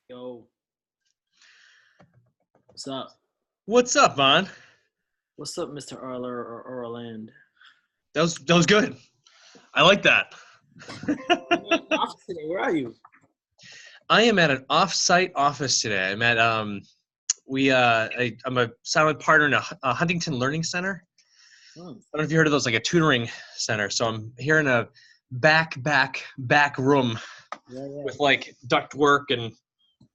Yo, what's up? What's up, man? What's up, Mr. Arler or Orland? That was good. I like that. Office today. Where are you? I am at an off-site office today. I'm at I'm a silent partner in a Huntington Learning Center. Oh, I don't know if you heard of those, like a tutoring center. So I'm here in a back room yeah. with like duct work and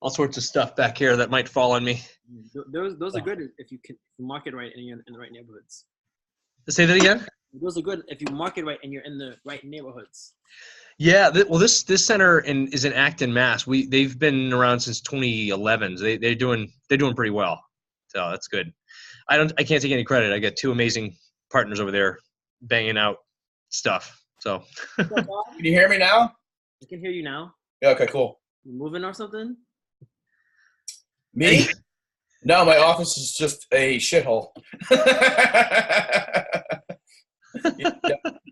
all sorts of stuff back here that might fall on me. Those are good if you can market right and you're in the right neighborhoods. Say that again? Those are good if you market right and you're in the right neighborhoods. Yeah, well, this center is in Acton, Mass. They've been around since 2011. They're doing pretty well, so that's good. I can't take any credit. I got two amazing partners over there banging out stuff. So Can you hear me now? I can hear you now. Yeah, okay, cool. You moving or something? Me? No, my office is just a shithole. Yeah,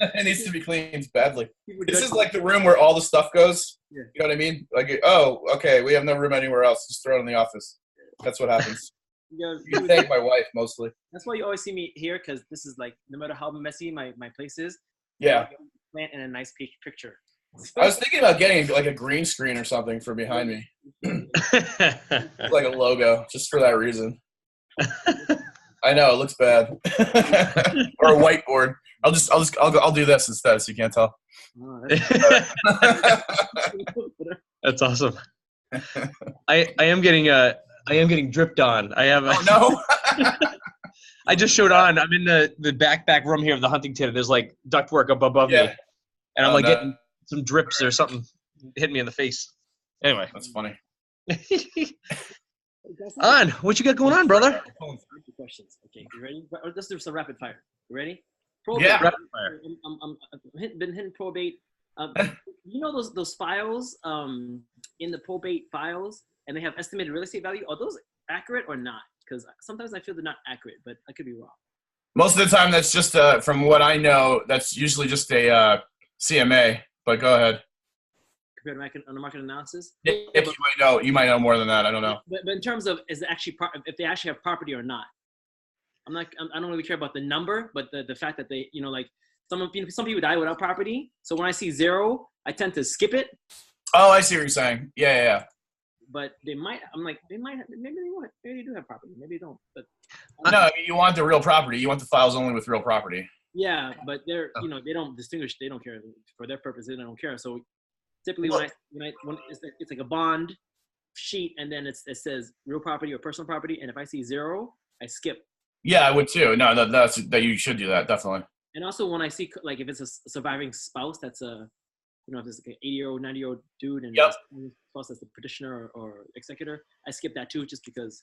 it needs to be cleaned badly. This is like the room where all the stuff goes. Yeah. You know what I mean? Like, oh, okay, we have no room anywhere else. Just throw it in the office. That's what happens. You thank my wife mostly. That's why you always see me here, because this is like, no matter how messy my place is, Yeah. plant in a nice picture. I was thinking about getting like a green screen or something for behind me. Like a logo, just for that reason. I know, it looks bad. Or a whiteboard. I'll do this instead, so you can't tell. Oh, That's awesome. I am getting dripped on. I have. Oh no. I just showed on. I'm in the back room here of the Huntington. There's like ductwork up above me, and I'm getting some drips or something hitting me in the face. Anyway, that's funny. On, what you got going on, brother? Questions. Okay, you ready? Let's do some rapid fire. You ready? Probate. Yeah. Rapid fire. I've been hitting probate. You know those files in the probate files, and they have estimated real estate value. Are those accurate or not? Because sometimes I feel they're not accurate, but I could be wrong. Most of the time, that's just from what I know, that's usually just a CMA. But go ahead. Compared to market analysis. Yeah, but you might know more than that. I don't know. But in terms of is it actually if they actually have property or not, I don't really care about the number, but the fact that they like some people die without property. So when I see 0, I tend to skip it. Oh, I see what you're saying. Yeah. But they might. I'm like maybe they won't. Maybe they do have property. Maybe they don't. But no, I mean, you want the real property. You want the files only with real property. Yeah, but they're they don't distinguish. They don't care for their purpose. They don't care. So typically when it's like a bond sheet, and then it says real property or personal property, and if I see 0, I skip. Yeah, I would too. No, that you should do that, definitely. And also when I see like if it's a surviving spouse, that's if it's like an 80-year-old, 90-year-old dude, and spouse that's the petitioner or executor, I skip that too, just because.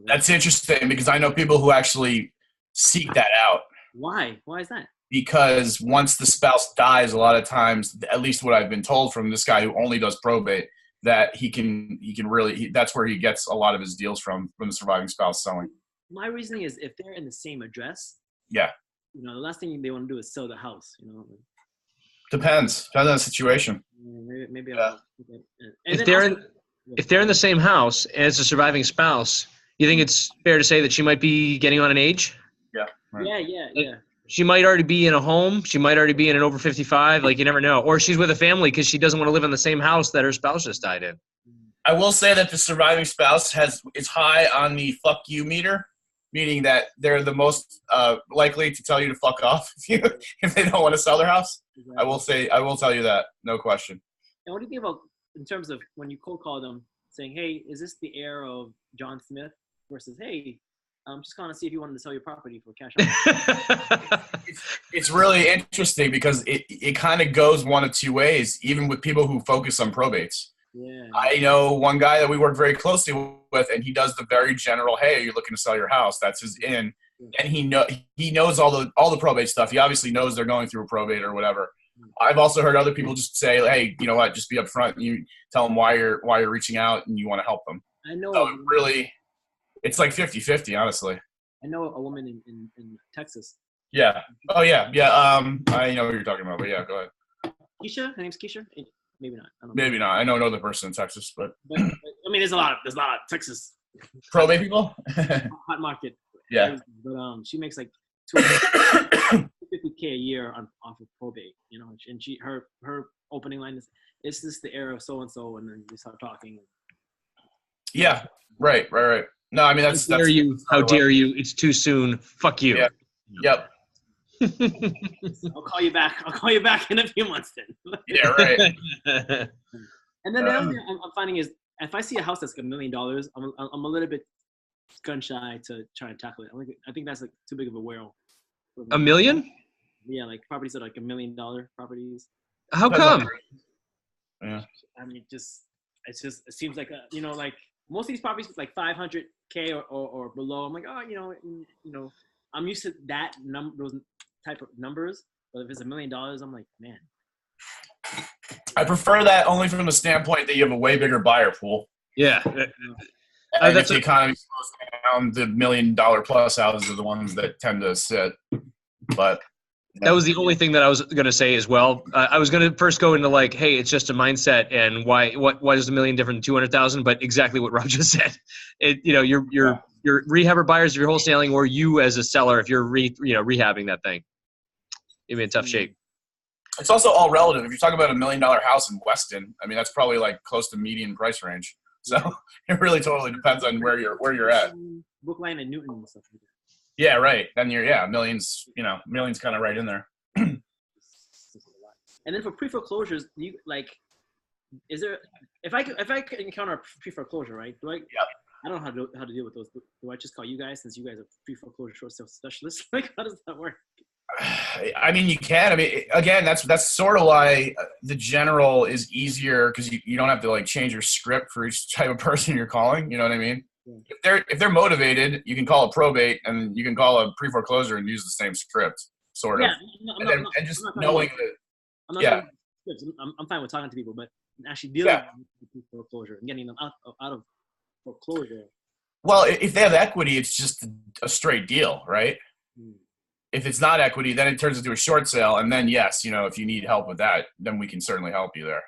That's interesting because I know people who actually seek that out. Why? Why is that? Because once the spouse dies, a lot of times, at least what I've been told from this guy who only does probate, that he can really that's where he gets a lot of his deals from the surviving spouse selling. My reasoning is if they're in the same address. Yeah. The last thing they want to do is sell the house. Depends on the situation. Maybe. Yeah. If they're in the same house and it's a surviving spouse, you think it's fair to say that she might be getting on an age? Yeah. Right. Yeah. She might already be in a home. She might already be in an over 55. Like, you never know. Or she's with a family because she doesn't want to live in the same house that her spouse just died in. I will say that the surviving spouse is high on the fuck you meter, meaning that they're the most likely to tell you to fuck off if they don't want to sell their house. Exactly. I will tell you that, no question. And what do you think about in terms of when you cold call them saying, hey, is this the heir of John Smith versus, hey, I'm just calling to see if you wanted to sell your property for cash. It's really interesting because it kind of goes one of two ways, even with people who focus on probates. Yeah. I know one guy that we work very closely with, and he does the very general, hey, you're looking to sell your house. That's his in. And he knows all the probate stuff. He obviously knows they're going through a probate or whatever. I've also heard other people just say, hey, you know what, just be upfront. And you tell them why you're reaching out and you want to help them. I know. So it's like 50-50, honestly. I know a woman in Texas. Yeah. Oh, yeah. Yeah. I know what you're talking about, but yeah, go ahead. Keisha? Her name's Keisha? Maybe not. I don't know. Maybe not. I know another person in Texas, but I mean, there's a lot of Texas Probate people. hot market. Yeah. But she makes like $250K a year off of probate, you know, and her opening line is, "It's just the era of so and so," and then they start talking. Yeah. Right. No, I mean that's. How dare you? How dare you? It's too soon. Fuck you. Yeah. Yep. I'll call you back in a few months then. Yeah. Right. And then the other thing I'm finding is, if I see a house that's like $1 million, I'm a little bit gun shy to try and tackle it. I think that's like too big of a whale. $1 million? Yeah, like properties that are like $1 million properties. How come? Yeah. I mean, it seems like like most of these properties like $500K or below. I'm like, oh, I'm used to those type of numbers. But if it's $1 million, I'm like, man. I prefer that only from the standpoint that you have a way bigger buyer pool. Yeah. And if the economy slows down, the $1 million plus houses are the ones that tend to sit. But that was the only thing that I was going to say as well. I was going to first go into like, hey, it's just a mindset, and why is $1 million different than 200,000? But exactly what Rob just said. Your rehabber buyers, if you're wholesaling, or you as a seller, if you're rehabbing that thing, you'll be in tough shape. It's also all relative. If you're talking about $1 million house in Weston, I mean that's probably like close to median price range. So it really totally depends on where you're at. Brookline and Newton and stuff like that. Yeah, right. Then millions kind of right in there. And then for pre-foreclosures, is there, if I encounter a pre-foreclosure, right? Yep. I don't know how to deal with those. Do I just call you guys, since you guys are pre-foreclosure short sale specialists? Like, how does that work? I mean, you can. I mean, again, that's sort of why the general is easier, because you don't have to like change your script for each type of person you're calling. You know what I mean? Yeah. If they're motivated, you can call a probate and you can call a pre-foreclosure and use the same script, sort of. Yeah, and just knowing that. I'm fine with talking to people, but actually dealing with foreclosure and getting them out of foreclosure. Well, if they have equity, it's just a straight deal, right? If it's not equity, then it turns into a short sale, and then yes, if you need help with that, then we can certainly help you there.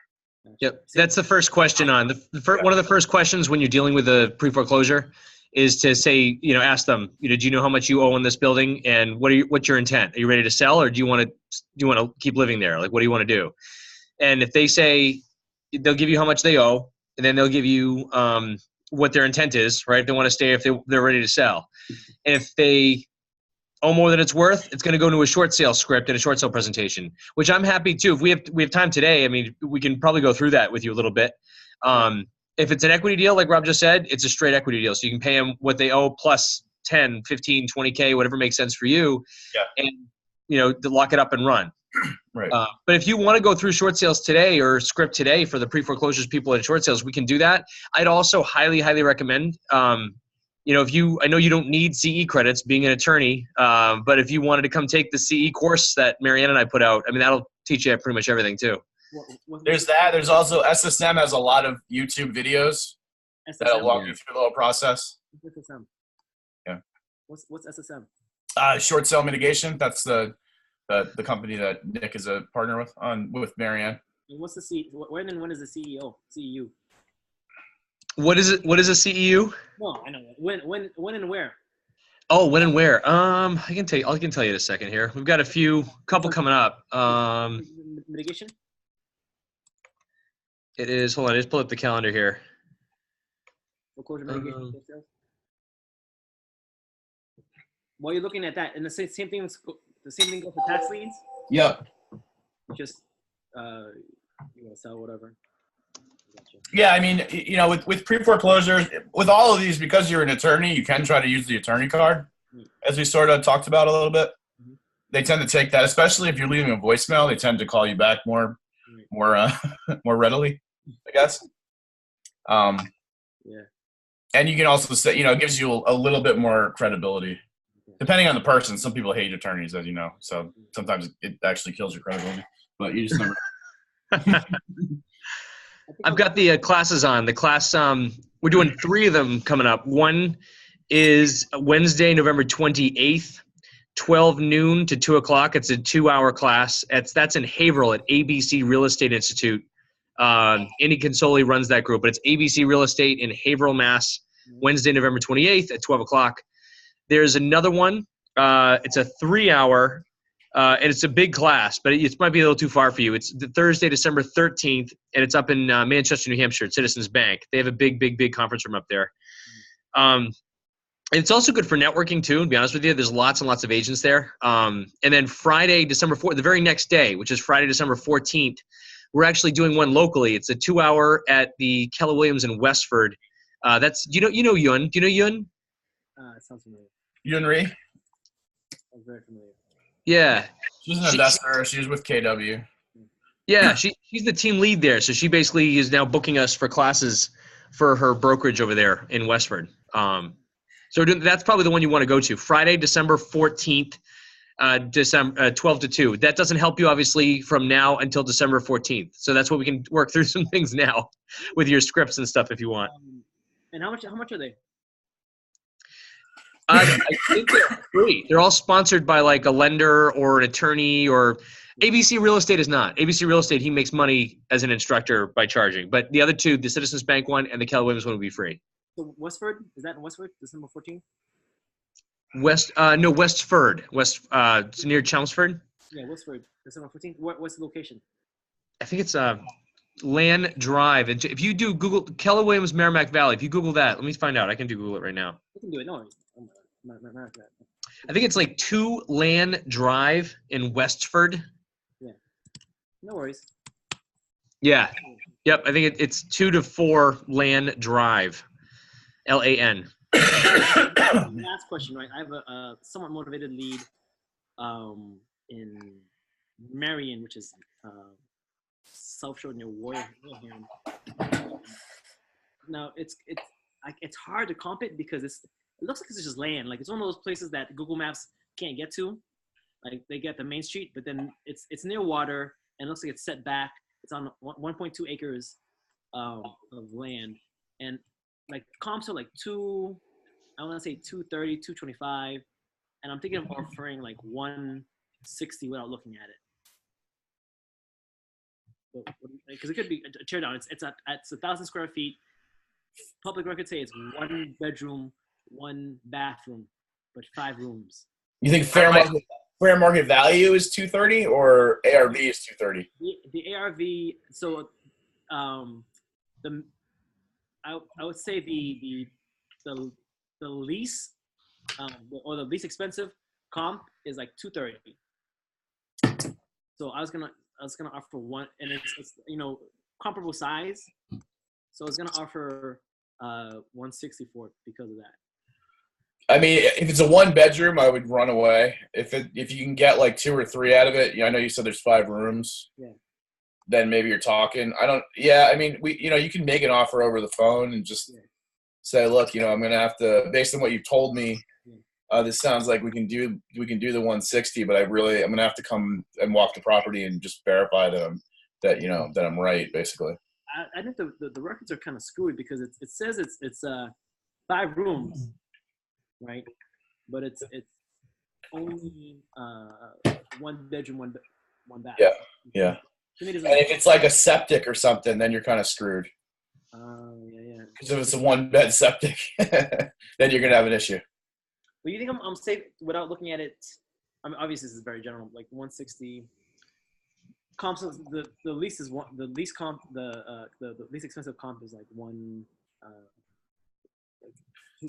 Yep, that's the first question on one of the first questions when you're dealing with a pre-foreclosure is to say, ask them, do you know how much you owe in this building, and what's your intent? Are you ready to sell, or do you want to keep living there? Like, what do you want to do? And if they say, they'll give you how much they owe, and then they'll give you what their intent is, right? If they want to stay, if they're ready to sell. And if they owe more than it's worth, it's going to go into a short sale script and a short sale presentation, which I'm happy to. If we have time today, I mean, we can probably go through that with you a little bit. If it's an equity deal, like Rob just said, it's a straight equity deal. So you can pay them what they owe plus 10, 15, 20K, whatever makes sense for you. Yeah. And, to lock it up and run. Right. But if you want to go through short sales today or script today for the pre-foreclosures people in short sales, we can do that. I'd also highly, highly recommend, I know you don't need CE credits being an attorney, but if you wanted to come take the CE course that Marianne and I put out, I mean, that'll teach you pretty much everything too. There's that. There's also SSM has a lot of YouTube videos that'll walk you through the whole process. What's SSM? Yeah. What's SSM? Short sale mitigation. That's the company that Nick is a partner with Marianne. And what's the C? When is the CEU? What is it? What is a CEU? No, I know. When and where? Oh, when and where? I can tell you in a second here. We've got a couple coming up. Mitigation? It is. Hold on, I just pull up the calendar here. Foreclosure mitigation. While you're looking at that, and the same thing goes for tax liens. Yep. Just sell whatever. Yeah, I mean, with pre-foreclosures, with all of these, because you're an attorney, you can try to use the attorney card, as we sort of talked about a little bit. Mm-hmm. They tend to take that, especially if you're leaving a voicemail. They tend to call you back more readily, I guess. Yeah. And you can also say, it gives you a little bit more credibility, depending on the person. Some people hate attorneys, as you know, so sometimes it actually kills your credibility. But you just never. I've got the classes on. The class, we're doing 3 of them coming up. One is Wednesday, November 28th, 12 noon to 2 o'clock. It's a 2-hour class. That's in Haverhill at ABC Real Estate Institute. Andy Consoli runs that group, but it's ABC Real Estate in Haverhill, Mass. Wednesday, November 28th at 12 o'clock. There's another one. It's a 3-hour, and it's a big class, but it might be a little too far for you. It's the Thursday, December 13th, and it's up in Manchester, New Hampshire at Citizens Bank. They have a big conference room up there. It's also good for networking too, to be honest with you. There's lots and lots of agents there. And then Friday, December 4th, the very next day, which is Friday, December 14th, we're actually doing one locally. It's a 2-hour at the Keller Williams in Westford. That's you know Yun. Do you know Yun? It sounds familiar. Yun Ree? I'm very familiar. Yeah. She's an investor. She was with KW. Yeah, she's the team lead there. So she basically is now booking us for classes for her brokerage over there in Westford. So that's probably the one you want to go to. Friday, December 14th, December 12 to 2. That doesn't help you, obviously, from now until December 14th. So that's what we can work through some things now with your scripts and stuff if you want. And how much are they? I think they're free. They're all sponsored by like a lender or an attorney, or ABC Real Estate is not. ABC Real Estate, he makes money as an instructor by charging. But the other two, the Citizens Bank one and the Keller Williams one, will be free. So Westford, is that in Westford, December 14th? No, Westford. It's near Chelmsford. Yeah, Westford, December 14th. What's the location? I think it's Land Drive. And if you do Google Keller Williams Merrimack Valley, if you Google that, let me find out. I can Google it right now. You can do it. No, I think it's like 2 Land Drive in Westford. Yeah. No worries. Yeah. Yep. I think it's 2 to 4 Land Drive. LAN. Last question, right? I have a somewhat motivated lead in Marion, which is South Shore near Wareham. Now it's hard to comp it because it looks like it's just land. Like it's one of those places that Google Maps can't get to. Like they get the main street, but then it's near water and it looks like it's set back. It's on 1.2 acres of land, and like comps are like I want to say 230, 225, and I'm thinking of offering like 160 without looking at it. Because it could be a tear down. It's 1,000 square feet. Public records say it's 1 bedroom, 1 bathroom, but 5 rooms. You think fair market value is 230 or ARV is 230? The ARV. So, I would say the lease or the least expensive comp is like 230. So I was gonna offer one, and it's comparable size. So I was gonna offer 160 for it because of that. I mean, if it's a 1 bedroom, I would run away. If you can get like 2 or 3 out of it, I know you said there's 5 rooms. Yeah. Then maybe you're talking. I mean, you can make an offer over the phone and just say, look, I'm going to have to, based on what you told me, this sounds like we can do the 160, but I'm going to have to come and walk the property and just verify that I'm right, basically. I think the records are kind of screwy because it says it's 5 rooms, right? But it's only 1 bedroom, one bath. Yeah. And if it's like a septic or something, then you're kind of screwed. Yeah. Because if it's a 1-bed septic, then you're gonna have an issue. But you think I'm safe without looking at it? I mean, obviously this is very general, like 160. Comps, the least is the least comp, the least expensive comp is like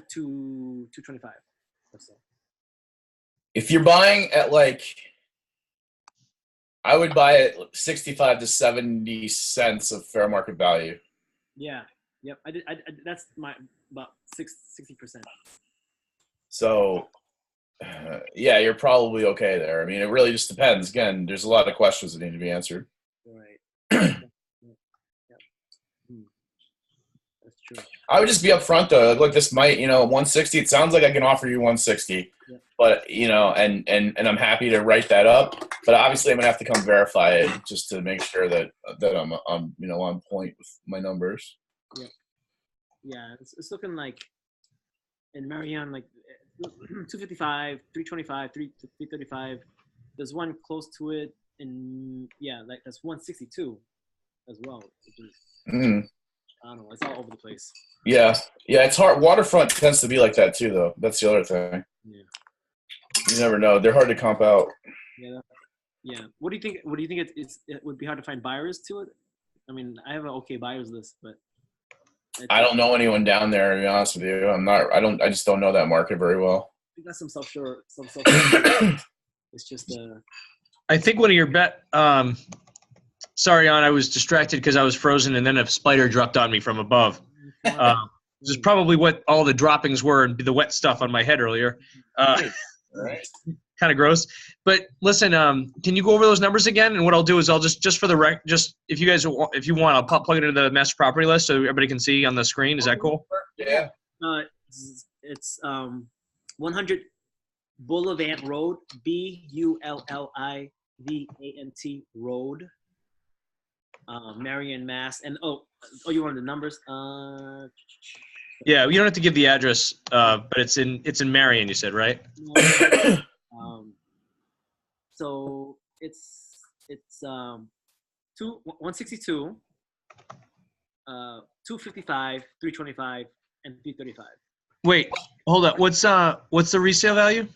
225 or so. If you're buying at I would buy it 65 to 70 cents of fair market value. Yeah. Yep. I did. That's my about 60%. So, you're probably okay there. I mean, it really just depends. Again, there's a lot of questions that need to be answered. Right. That's true. I would just be upfront though. Look, this might, 160. It sounds like I can offer you 160, but and I'm happy to write that up. But obviously, I'm gonna have to come verify it just to make sure that I'm on point with my numbers. Yeah. It's looking like in Marion, like 255, 325, 335. There's one close to it, and that's 162. as well. Which is, Mm. I don't know. It's all over the place. Yeah, it's hard. Waterfront tends to be like that too, though. That's the other thing. Yeah. You never know. They're hard to comp out. Yeah. Yeah. What do you think? What do you think it would be hard to find buyers to it? I mean, I have an okay buyers list, but I don't know anyone down there, to be honest with you. I just don't know that market very well. We got some self. It's just I think one of your sorry, Jan, I was distracted because I was frozen and then a spider dropped on me from above. This is probably what all the droppings were and the wet stuff on my head earlier. Right. Kind of gross. But listen, can you go over those numbers again? And what I'll do is I'll just for the if you want, I'll plug it into the master property list so everybody can see on the screen. Is that cool? Yeah. It's 100 Boulevant Road, Bullivant Road, Marion, Mass. And you wanted the numbers? Yeah, you don't have to give the address, but it's in Marion, you said, right? So it's 162, 255, 325, and 335. Wait, hold up. What's the resale value?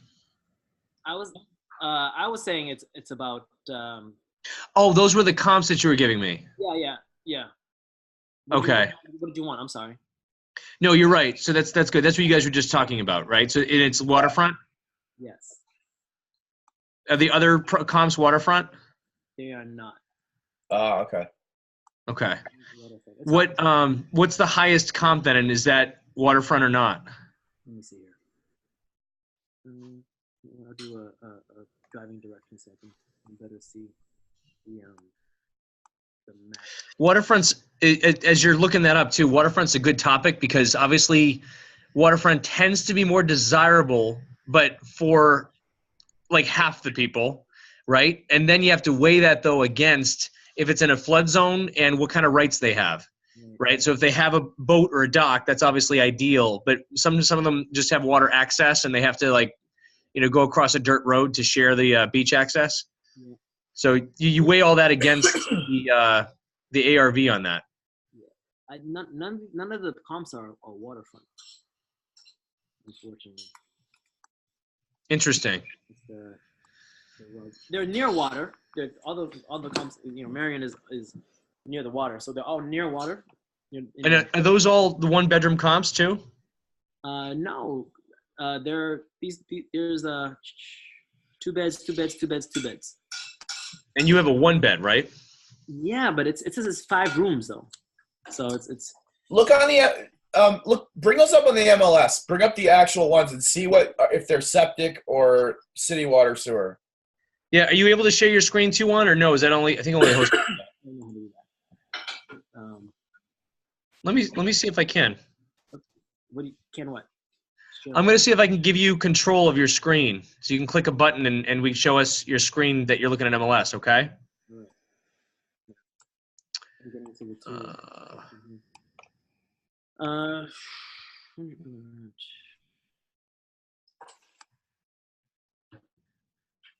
I was saying it's about. Oh, those were the comps that you were giving me. Yeah. Okay. What did you want? I'm sorry. No, you're right. So that's good. That's what you guys were just talking about, right? So it's waterfront. Yes. Are the other comps waterfront? They are not. Oh, okay. Okay. What's the highest comp then, and is that waterfront or not? Let me see here. I'll do a driving direction so I can better see the map. Waterfront's, as you're looking that up too, waterfront's a good topic because obviously waterfront tends to be more desirable, but for like half the people, right? And then you have to weigh that though against if it's in a flood zone and what kind of rights they have, right? So if they have a boat or a dock, that's obviously ideal, but some of them just have water access and they have to go across a dirt road to share the beach access. Yeah. So you weigh all that against the ARV on that. Yeah. None of the comps are waterfront, unfortunately. Interesting. They're near water. All the comps. Marion is near the water, so they're all near water. And are those all the one bedroom comps too? No. There's 2 beds. And you have a 1 bed, right? Yeah, but it says it's 5 rooms though, so it's. Look on the bring those up on the MLS. Bring up the actual ones and see if they're septic or city water sewer. Yeah, are you able to share your screen too, on or no? Is that only? I think only host. Let me see if I can. What I'm going to see if I can give you control of your screen. So you can click a button and we show us your screen that you're looking at MLS, okay?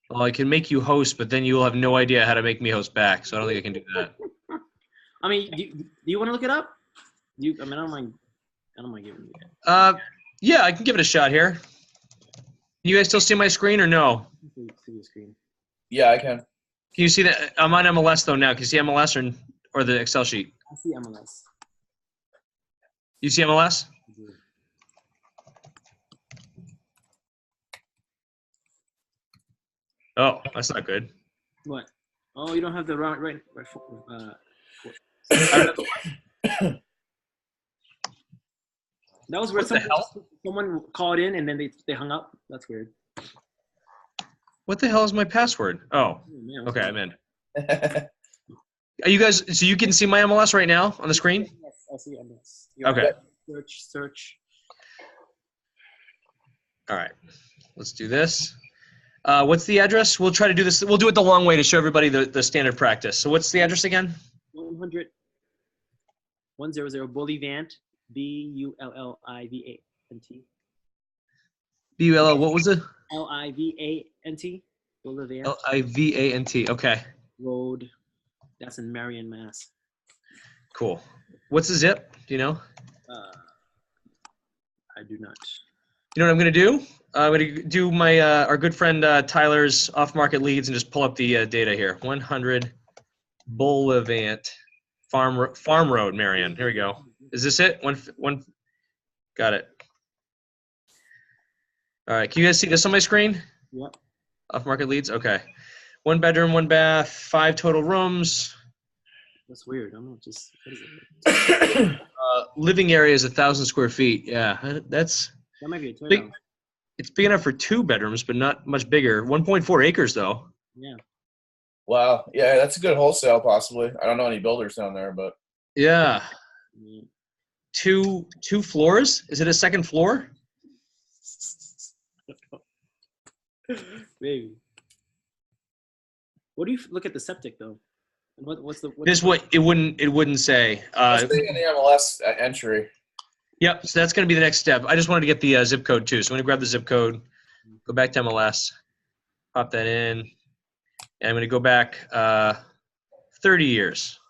Well, I can make you host, but then you will have no idea how to make me host back, so I don't think I can do that. I mean, do you want to look it up? I don't mind giving you that. Yeah, I can give it a shot here. You guys still see my screen or no? See the screen. Yeah, I can. Can you see that? I'm on MLS though now. Can you see MLS or the Excel sheet? I see MLS. You see MLS? Oh, that's not good. What? Oh, you don't have the right. That was weird. Someone called in and then they hung up. That's weird. What the hell is my password? Oh, man, okay, I'm in. Are you guys? So you can see my MLS right now on the screen? Yes, I see MLS. Okay. Search. All right. Let's do this. What's the address? We'll try to do this. We'll do it the long way to show everybody the standard practice. So what's the address again? 100 Boulivant, Bullivant. BULL. What was it? Livant. Boulivant. Livant. Okay. Road. That's in Marion, Mass. Cool. What's the zip? Do you know? I do not. You know what I'm going to do? I'm going to do my our good friend Tyler's off-market leads and just pull up the data here. 100 Boulevant Farm Road, Marion. Here we go. Is this it? One. Got it. All right. Can you guys see this on my screen? Yep. Off-market leads. Okay. 1 bedroom, 1 bath, 5 total rooms. That's weird. I don't know. Just what is it? Living area is 1,000 square feet. Yeah, that might be a teardown. big. It's big enough for 2 bedrooms, but not much bigger. 1.4 acres though. Yeah. Wow. Yeah, that's a good wholesale possibly. I don't know any builders down there, but Yeah. 2 floors. Is it a second floor? Maybe. What do you look at the septic though? What's the? This what it wouldn't say. let's stay in the MLS entry. Yep. So that's going to be the next step. I just wanted to get the zip code too. So I'm going to grab the zip code, go back to MLS, pop that in, and I'm going to go back 30 years.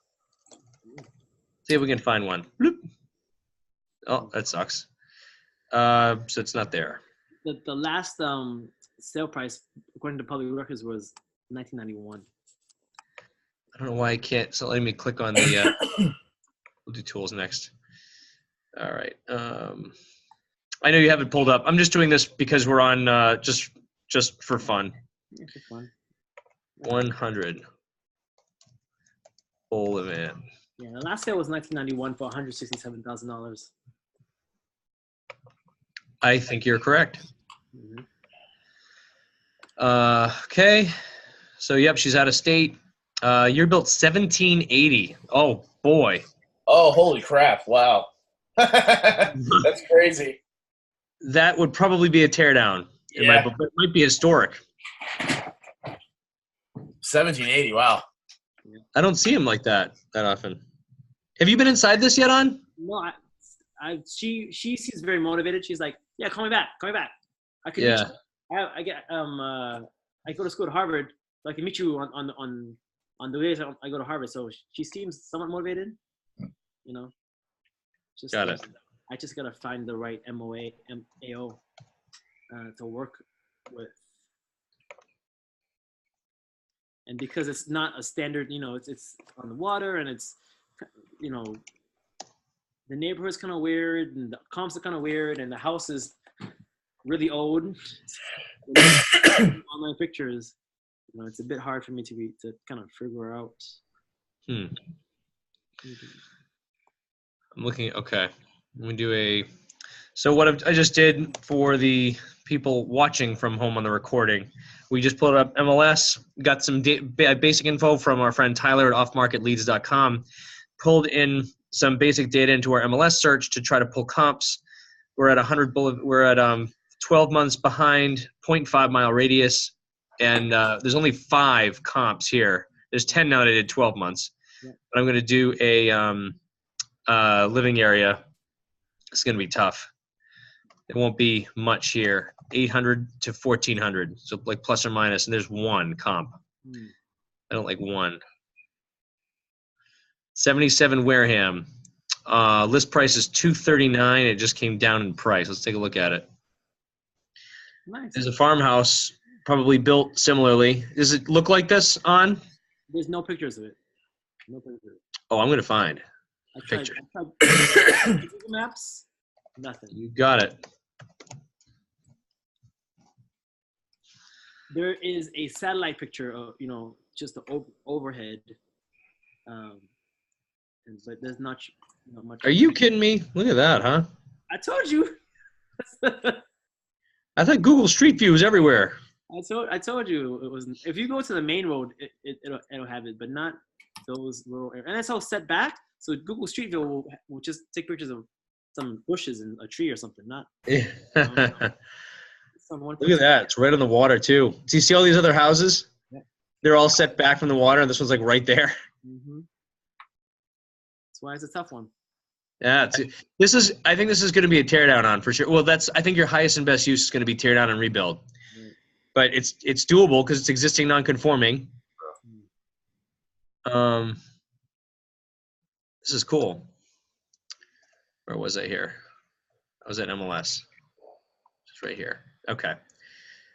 See if we can find one. Bloop. Oh, that sucks. So it's not there. The last sale price according to public records was 1991. I don't know why I can't. So let me click on the. We'll do tools next. All right. I know you have it pulled up. I'm just doing this because we're on just for fun. Yeah, for fun. 100. Boulevard. Yeah, the last sale was 1991 for $167,000. I think you're correct. Mm-hmm. Okay. So yep, she's out of state. You're built 1780. Oh boy. Oh, holy crap! Wow, that's crazy. That would probably be a teardown. Yeah. It might be historic. 1780. Wow. I don't see him like that often. Have you been inside this yet, on? No, she seems very motivated. She's like, yeah, call me back. I could Yeah. meet you. I go to school at Harvard, so I can meet you on the days I go to Harvard. So she seems somewhat motivated. You know. Just Got it. I just gotta find the right MAO to work with. And because it's not a standard, it's on the water and it's, the neighborhood's kind of weird and the comps are kind of weird and the house is really old. Online pictures, it's a bit hard for me to kind of figure out. I'm looking. Okay, let me do so what I just did for the people watching from home on the recording, we just pulled up MLS, got some basic info from our friend Tyler at offmarketleads.com, pulled in some basic data into our MLS search to try to pull comps. We're at 12 months behind, 0.5 mile radius, and there's only 5 comps here. There's 10 now that I did 12 months. Yeah. But I'm going to do a living area. It's going to be tough. It won't be much here. 800 to 1,400, so like plus or minus, and there's 1 comp. I don't like 1. 77 Wareham. List price is $239. It just came down in price. Let's take a look at it. Nice. There's a farmhouse, probably built similarly. Does it look like this on? There's no pictures of it. No pictures. Oh, I'm going to find I tried Google Maps. Nothing. You got it. There is a satellite picture of, just the overhead. But there's not much. Are you kidding me? Look at that, huh? I told you. I thought Google Street View was everywhere. I told you it wasn't. If you go to the main road, it'll have it, but not those rural areas. And that's all set back. So Google Street View will just take pictures of some bushes and a tree or something. Not. Look at that. It's right on the water, too. Do you see all these other houses? Yeah. They're all set back from the water, and this one's like right there. Mm-hmm. That's why it's a tough one. Yeah. I think this is going to be a teardown on for sure. Well, I think your highest and best use is going to be tear down and rebuild. Right. But it's doable because it's existing non-conforming. This is cool. Where was I here? I was at MLS. It's right here. Okay.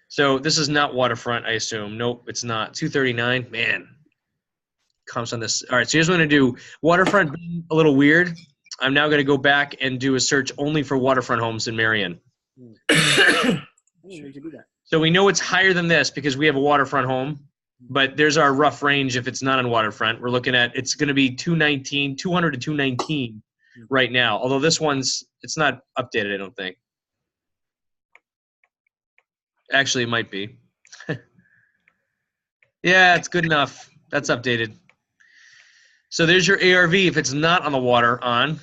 So this is not Waterfront, I assume. Nope, it's not. 239. Man, comps on this. All right, so here's what I'm going to do. Waterfront being a little weird. I'm now going to go back and do a search only for waterfront homes in Marion. I didn't know you could do that. So we know it's higher than this because we have a waterfront home, but there's our rough range if it's not on waterfront. We're looking at, it's going to be 200 to 219 right now. Although this one's, it's not updated, I don't think. Actually, it might be. Yeah, it's good enough. That's updated. So there's your ARV if it's not on the water on.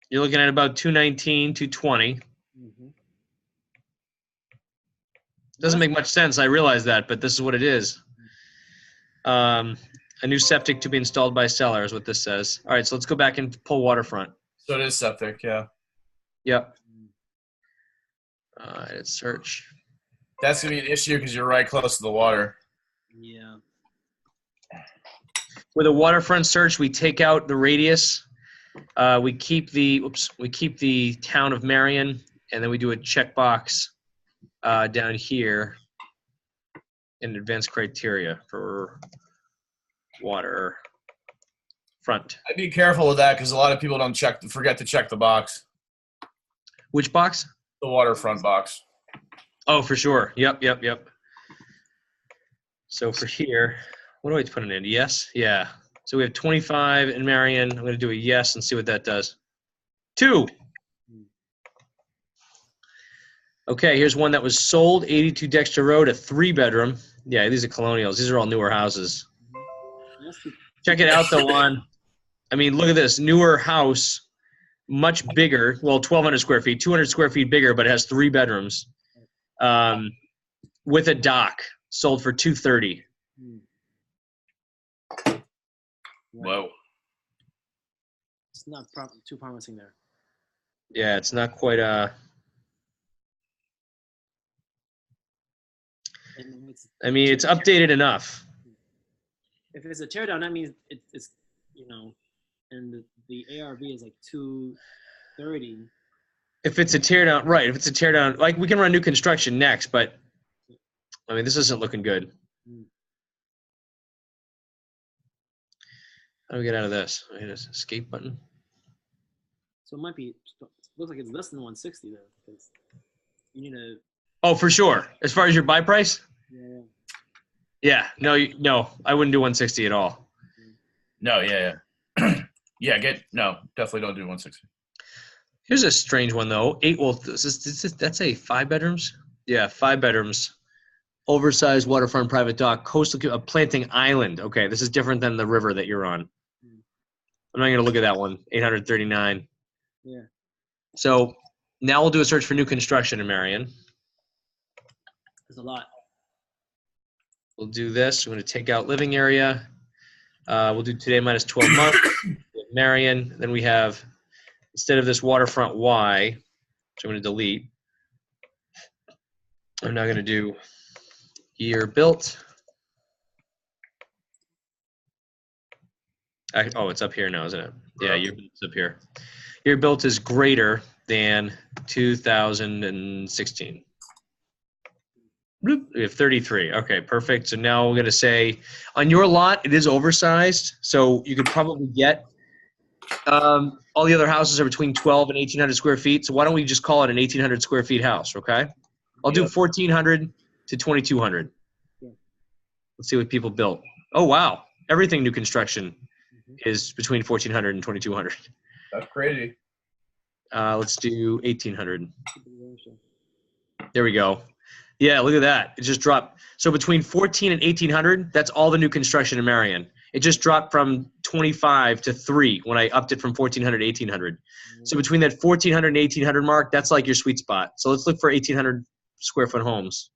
You're looking at about 219, 220. Doesn't make much sense, I realize that, but this is what it is. A new septic to be installed by seller is what this says. All right, so let's go back and pull waterfront. So it is septic, yeah. Yep. It's search. That's going to be an issue because you're right close to the water. Yeah. With a waterfront search, we take out the radius. We keep the town of Marion, and then we do a checkbox down here in advanced criteria for water front. I'd be careful with that because a lot of people forget to check the box, Which box? the waterfront box. Oh, for sure. Yep. So for here, what do I put it in? Yes? Yeah. So we have 25 in Marion. I'm going to do a yes and see what that does. 2. Okay, here's one that was sold, 82 Dexter Road, a 3-bedroom. Yeah, these are colonials. These are all newer houses. Check it out, though, I mean, look at this. Newer house, much bigger. Well, 1,200 square feet, 200 square feet bigger, but it has 3 bedrooms with a dock, sold for $230. Whoa. It's not too promising there. Yeah, it's not quite I mean, it's updated enough. If it's a teardown, that means it's and the ARV is like 230. If it's a teardown, right? If it's a teardown, like we can run new construction next, but I mean, this isn't looking good. How do we get out of this? I hit this escape button. So it might be. Looks like it's less than 160 though, because you need a. Oh, for sure. As far as your buy price? Yeah. Yeah. No, I wouldn't do 160 at all. No, yeah. Yeah, definitely don't do 160. Here's a strange one though. That's a 5 bedrooms? Yeah, 5 bedrooms. Oversized waterfront private dock, coastal planting island. Okay, this is different than the river that you're on. I'm not going to look at that one. 839. Yeah. So now we'll do a search for new construction in Marion. There's a lot. We'll do this. We're going to take out living area. We'll do today minus 12 months. Marion. Then we have, instead of this waterfront Y, which I'm going to delete, I'm now going to do year built. It's up here now, isn't it? Yeah, year built's up here. Year built is greater than 2016. Bloop, we have 33. Okay, perfect. So now we're going to say, on your lot, it is oversized. So you could probably get, all the other houses are between 12 and 1,800 square feet. So why don't we just call it an 1,800 square feet house, okay? I'll do 1,400 to 2,200. Yeah. Let's see what people built. Oh, wow. Everything new construction is between 1,400 and 2,200. That's crazy. Let's do 1,800. There we go. Yeah, look at that. It just dropped. So between 1,400 and 1,800, that's all the new construction in Marion. It just dropped from 25 to 3 when I upped it from 1,400 to 1,800. So between that 1,400 and 1,800 mark, that's like your sweet spot. So let's look for 1,800 square foot homes.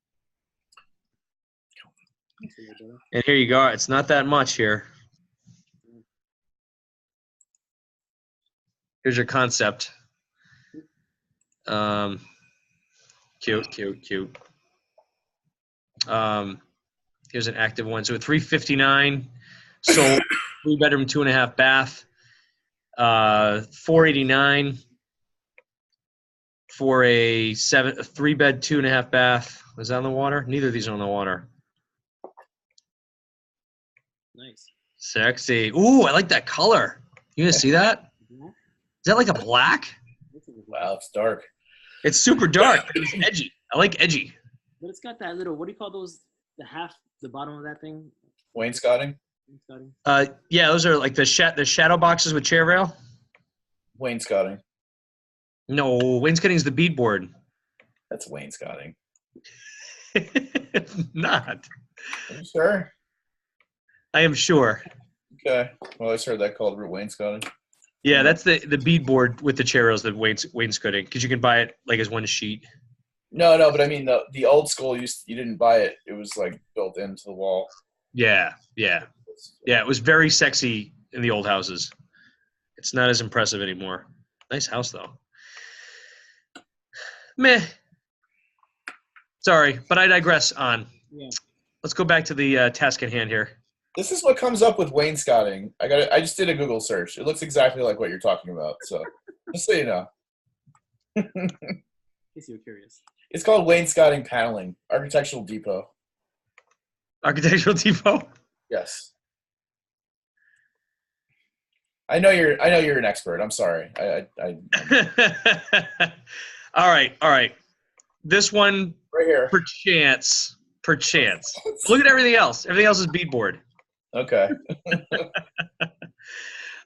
And here you go. It's not that much here. Here's your concept. Cute. Here's an active one. So 359 sold 3-bedroom, 2.5 bath. 489 for a 3-bed, 2.5 bath. Was that on the water? Neither of these are on the water. Nice. Sexy. Ooh, I like that color. You gonna see that? Yeah. Is that like a black? Wow, it's dark. It's super dark. But it's edgy. I like edgy. But it's got that little, what do you call those? The bottom of that thing? Wainscoting? Yeah, those are like the shadow boxes with chair rail. Wainscoting. No, wainscoting is the beadboard. That's wainscoting. It's not. Are you sure? I am sure. Okay. Well, I just heard that called wainscoting. Yeah, that's the beadboard with the chair rails, the wainscoting, because you can buy it like as one sheet. No, but I mean the old school. You didn't buy it. It was like built into the wall. Yeah. It was very sexy in the old houses. It's not as impressive anymore. Nice house though. Meh. Sorry, but I digress on. Yeah. Let's go back to the task at hand here. This is what comes up with wainscoting. I just did a Google search. It looks exactly like what you're talking about. So just so you know. In case you're curious. It's called wainscoting paneling. Architectural Depot. Architectural Depot? Yes. I know you're an expert. I'm sorry. All right. This one, right here. Perchance. Look at everything else. Everything else is beadboard. Okay.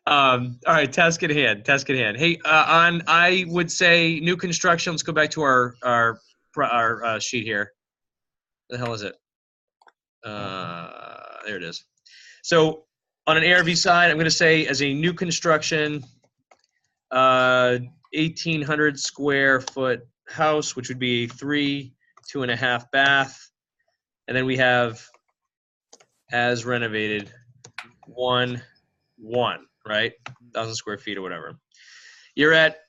All right, task at hand. Hey, I would say new construction. Let's go back to our sheet here. What the hell is it? There it is. So on an ARV side, I'm going to say as a new construction, 1,800 square foot house, which would be 3, 2.5 bath. And then we have as renovated 1, right? 1,000 square feet or whatever. You're at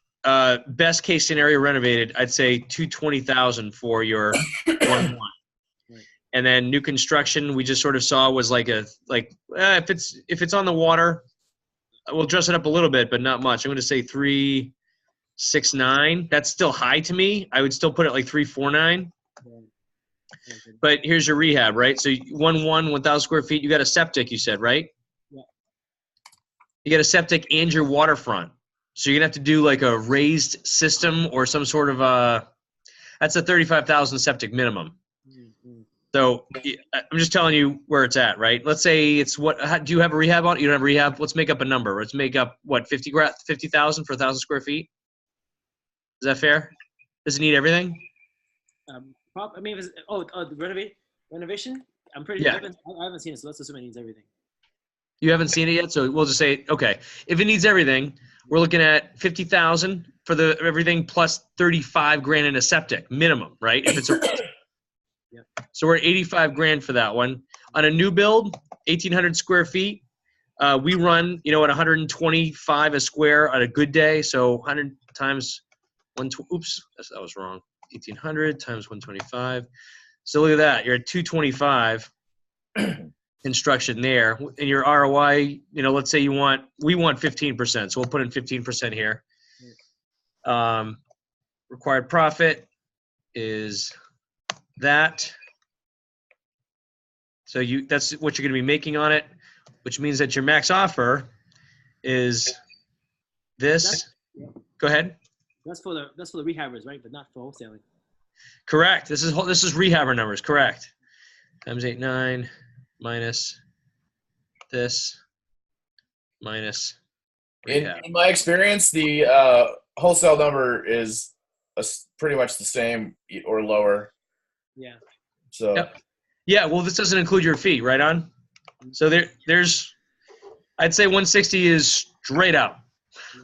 best case scenario renovated. I'd say 220,000 for your 1. And then new construction we just sort of saw was if it's on the water, we'll dress it up a little bit, but not much. I'm going to say 369. That's still high to me. I would still put it like 349. But here's your rehab, right? So 1,000 square feet. You got a septic, you said, right? Yeah. You got a septic and your waterfront. So you're gonna have to do like a raised system or some sort of that's a 35,000 septic minimum. Mm-hmm. So I'm just telling you where it's at, right? Let's say it's do you have a rehab on it? You don't have a rehab? Let's make up a number. Let's make up 50,000 for 1,000 square feet. Is that fair? Does it need everything? I mean, the renovation. I'm pretty. Yeah. I haven't seen it, so let's assume it needs everything. You haven't seen it yet, so we'll just say okay. If it needs everything, we're looking at 50,000 for the everything plus 35 grand in a septic minimum, right? If it's a yeah. So we're at 85 grand for that one. On a new build, 1,800 square feet, we run at 125 a square on a good day. So 100 times 1. Oops, that was wrong. 1,800 times 125. So look at that. You're at 225 construction there. And your ROI, let's say we want 15%. So we'll put in 15% here. Required profit is that. So that's what you're going to be making on it, which means that your max offer is this. Go ahead. That's for the rehabbers, right? But not for wholesaling. Correct. This is rehabber numbers. Correct. Times 8.9 minus this minus rehab. In my experience, the wholesale number is pretty much the same or lower. Yeah. So. Yep. Yeah. Well, this doesn't include your fee, right on. So there's, I'd say 160 is straight up.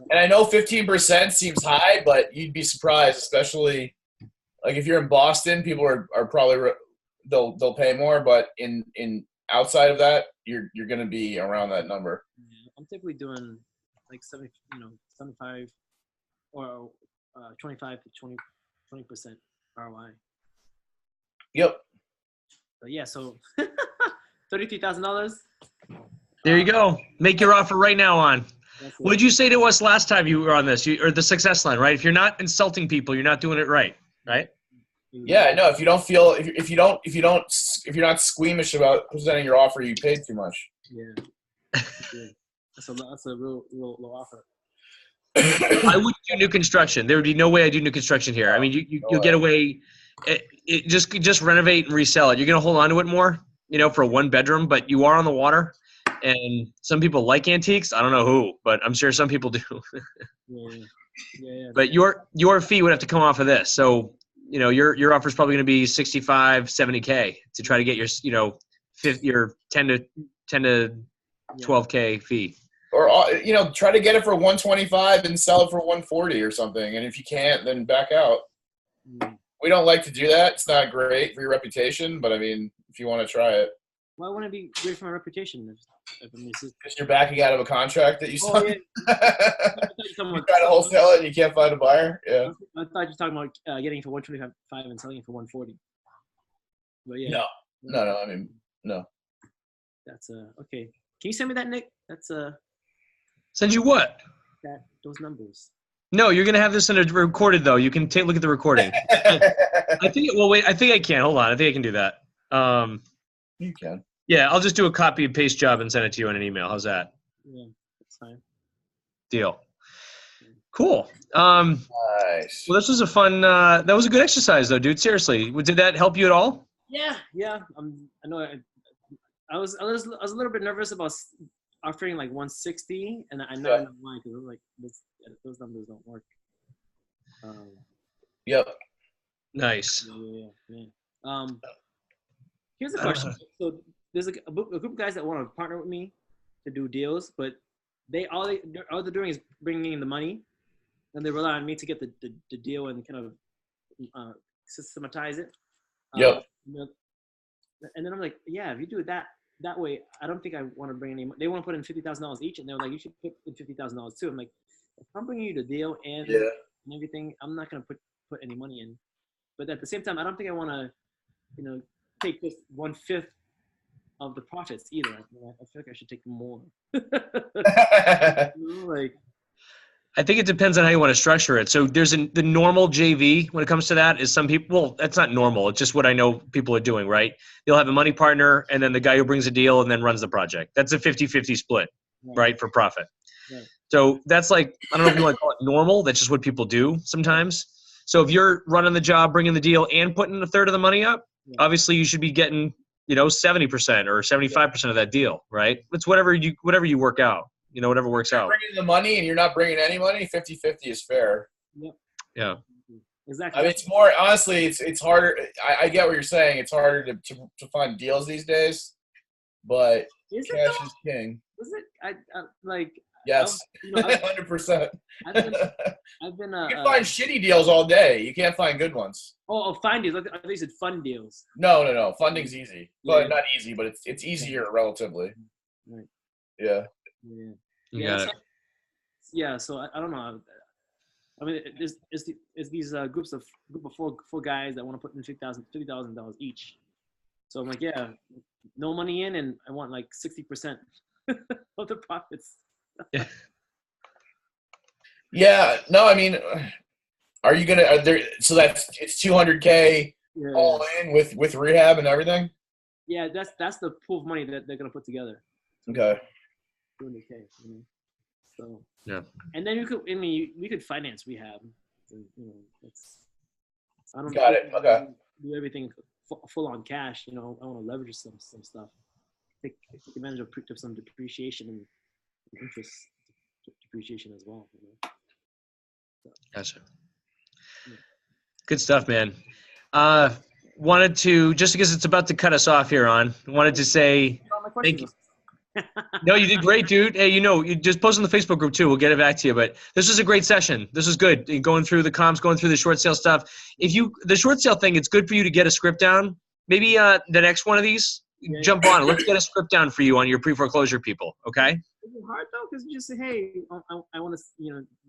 And I know 15% seems high, but you'd be surprised, especially like if you're in Boston, people are probably they'll pay more, but in outside of that, you're going to be around that number. Yeah, I'm typically doing like 75 or 25 to 20% ROI. Yep. So yeah, so $33,000. There you go. Make your offer right now on. What did you? you say to us last time you were on this? Or the success line, right? If you're not insulting people, you're not doing it right, right? Yeah, no. If you don't feel, if you're not squeamish about presenting your offer, you paid too much. Yeah. That's a real low offer. I wouldn't do new construction. There would be no way I do new construction here. I mean, you'll get away. Just renovate and resell it. You're gonna hold on to it more, for a 1-bedroom, but you are on the water, and some people like antiques. I don't know who, but I'm sure some people do. Yeah. But your fee would have to come off of this. So your offer is probably going to be 65, 70K to try to get your 10 to 12K fee. Or try to get it for 125 and sell it for 140 or something. And if you can't, then back out. We don't like to do that. It's not great for your reputation, but I mean, if you want to try it. Why wouldn't it be great for my reputation? Because you're backing out of a contract that you signed. You try to wholesale it and you can't find a buyer. Yeah. I thought you were talking about getting it for 125 and selling it for 140. But yeah. No. I mean, no. That's okay. Can you send me that, Nick? That's Send you what? Those numbers. No, you're gonna have this in a recorded though. You can take a look at the recording. I think. Well, wait. I think I can. Hold on. I think I can do that. You can. Yeah, I'll just do a copy and paste job and send it to you in an email. How's that? Yeah, that's fine. Deal. Cool. Nice. Well, this was a fun. That was a good exercise, though, dude. Seriously, did that help you at all? Yeah. I know. I was a little bit nervous about offering like 160, and I know why, because I was like, those numbers don't work. Yep. Nice. Yeah. Here's a question. So there's a group of guys that want to partner with me to do deals, but all they're doing is bringing in the money, and they rely on me to get the deal and kind of systematize it. Yep. And then I'm like, yeah, if you do it that way, I don't think I want to bring any money. They want to put in $50,000 each, and they're like, you should put in $50,000 too. I'm like, if I'm bringing you the deal and everything, I'm not going to put any money in. But at the same time, I don't think I want to, take just 1/5 of the profits either. I feel like I should take more. I think it depends on how you want to structure it. So there's the normal JV when it comes to that is some people, well, that's not normal. It's just what I know people are doing, right? They'll have a money partner and then the guy who brings a deal and then runs the project. That's a 50-50 split, right, for profit. Right. So that's like, I don't know if you want to call it normal. That's just what people do sometimes. So if you're running the job, bringing the deal and putting a third of the money up, obviously you should be getting, 70% or 75% of that deal, right? It's whatever you work out. Whatever works out. Bringing the money and you're not bringing any money, 50-50 is fair. Yep. Yeah. Exactly. I mean, it's more, honestly, it's harder. I get what you're saying. It's harder to find deals these days, but cash is king. Is it? I like. Yes. 100%. I've been. You can find shitty deals all day. You can't find good ones. Oh, find deals. I think you said fun deals. No. Funding's easy. Well, not easy, but it's easier relatively. Right. Yeah. You got it. So I don't know. I mean, it's these group of four guys that want to put in $50,000 each. So I'm like, yeah, no money in, and I want like 60% of the profits. Yeah. No, I mean, are you gonna? So it's 200K all in with rehab and everything. Yeah, that's the pool of money that they're gonna put together. Okay. 200K. So yeah. And then we could finance rehab. I don't got it. Okay. Do everything full on cash. I want to leverage some stuff. Take advantage of some depreciation and interest depreciation as well. So. Gotcha. Yeah. Good stuff, man. Wanted to, just because it's about to cut us off here wanted to say thank you. No, you did great, dude. Hey, you just post on the Facebook group too. We'll get it back to you. But this was a great session. This was good. Going through the comps, going through the short sale stuff. The short sale thing, it's good for you to get a script down. Maybe the next one of these, jump on it. Let's get a script down for you on your pre-foreclosure people. Okay. Is it hard though? Because you just say, hey, I want to,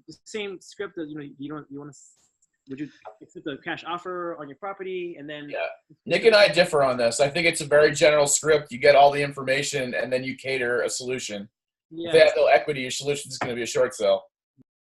the same script that you want to would you accept a cash offer on your property and then? Yeah. Nick and I differ on this. I think it's a very general script. You get all the information and then you cater a solution. Yeah. If they have no equity, your solution is going to be a short sale.